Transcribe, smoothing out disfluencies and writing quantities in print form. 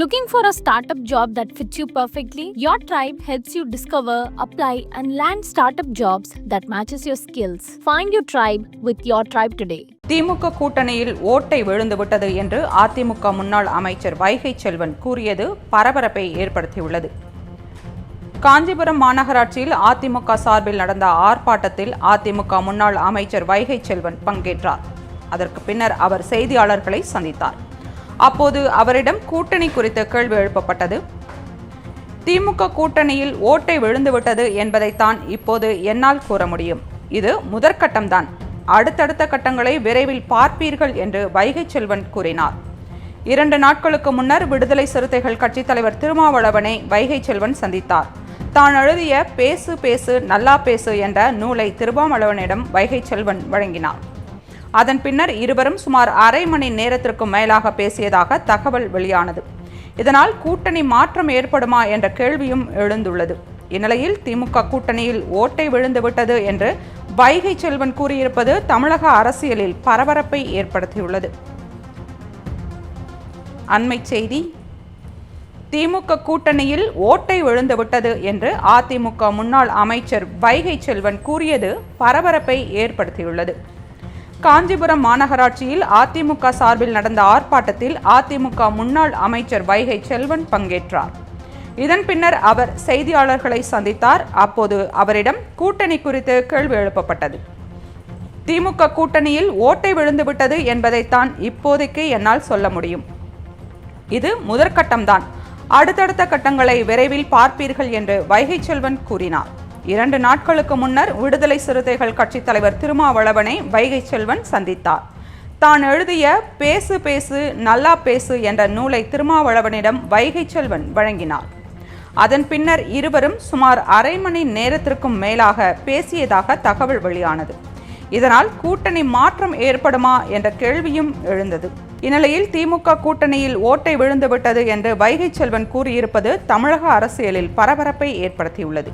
Looking for a startup job that fits you perfectly? Your tribe helps you discover, apply, and land startup jobs that matches your skills. Find your tribe with your tribe today. திமுக கூட்டணியில் ஓட்டை விழுந்துவிட்டது என்று அதிமுக முன்னாள் அமைச்சர் வைகை செல்வன் கூறியது பரபரப்பை ஏற்படுத்தியுள்ளது. காஞ்சிபுரம் மாநகராட்சியில் அதிமுக சார்பில் நடந்த ஆர்ப்பாட்டத்தில் அதிமுக முன்னாள் அமைச்சர் வைகை செல்வன் பங்கேற்றார். அதற்கு பின்னர் அவர் செய்தியாளர்களை சந்தித்தார். அப்போது அவரிடம் கூட்டணி குறித்து கேள்வி எழுப்பப்பட்டது. திமுக கூட்டணியில் ஓட்டை விழுந்துவிட்டது என்பதைத்தான் இப்போது என்னால் கூற முடியும். இது முதற்கட்டம்தான். அடுத்தடுத்த கட்டங்களை விரைவில் பார்ப்பீர்கள் என்று வைகை செல்வன் கூறினார். 2 நாட்களுக்கு முன்னர் விடுதலை சிறுத்தைகள் கட்சித் தலைவர் திருமாவளவனை வைகை செல்வன் சந்தித்தார். தான் எழுதிய பேசு பேசு நல்லா பேசு என்ற நூலை திருமாவளவனிடம் வைகை செல்வன் வழங்கினார். அதன் பின்னர் இருவரும் சுமார் அரை மணி நேரத்திற்கு மேலாக பேசியதாக தகவல் வெளியானது. இதனால் கூட்டணி மாற்றம் ஏற்படுமா என்ற கேள்வியும் எழுந்துள்ளது. இந்நிலையில் திமுக கூட்டணியில் ஓட்டை விழுந்துவிட்டது என்று வைகை செல்வன் கூறியிருப்பது தமிழக அரசியலில் பரபரப்பை ஏற்படுத்தியுள்ளது. அண்மை செய்தி. திமுக கூட்டணியில் ஓட்டை விழுந்துவிட்டது என்று அதிமுக முன்னாள் அமைச்சர் வைகை செல்வன் கூறியது பரபரப்பை ஏற்படுத்தியுள்ளது. காஞ்சிபுரம் மாநகராட்சியில் அதிமுக சார்பில் நடந்த ஆர்ப்பாட்டத்தில் அதிமுக முன்னாள் அமைச்சர் வைகை செல்வன் பங்கேற்றார். இதன் பின்னர் அவர் செய்தியாளர்களை சந்தித்தார். அப்போது அவரிடம் கூட்டணி குறித்து கேள்வி எழுப்பப்பட்டது. திமுக கூட்டணியில் ஓட்டை விழுந்துவிட்டது என்பதைத்தான் இப்போதைக்கு என்னால் சொல்ல முடியும். இது முதற்கட்டம்தான். அடுத்தடுத்த கட்டங்களை விரைவில் பார்ப்பீர்கள் என்று வைகை செல்வன் கூறினார். 2 நாட்களுக்கு முன்னர் விடுதலை சிறுத்தைகள் கட்சித் தலைவர் திருமாவளவனை வைகை செல்வன் சந்தித்தார். தான் எழுதிய பேசு பேசு நல்லா பேசு என்ற நூலை திருமாவளவனிடம் வைகை செல்வன் வழங்கினார். அதன் பின்னர் இருவரும் சுமார் அரை மணி நேரத்திற்கும் மேலாக பேசியதாக தகவல் வெளியானது. இதனால் கூட்டணி மாற்றம் ஏற்படுமா என்ற கேள்வியும் எழுந்தது. இந்நிலையில் திமுக கூட்டணியில் ஓட்டை விழுந்துவிட்டது என்று வைகை செல்வன் கூறியிருப்பது தமிழக அரசியலில் பரபரப்பை ஏற்படுத்தியுள்ளது.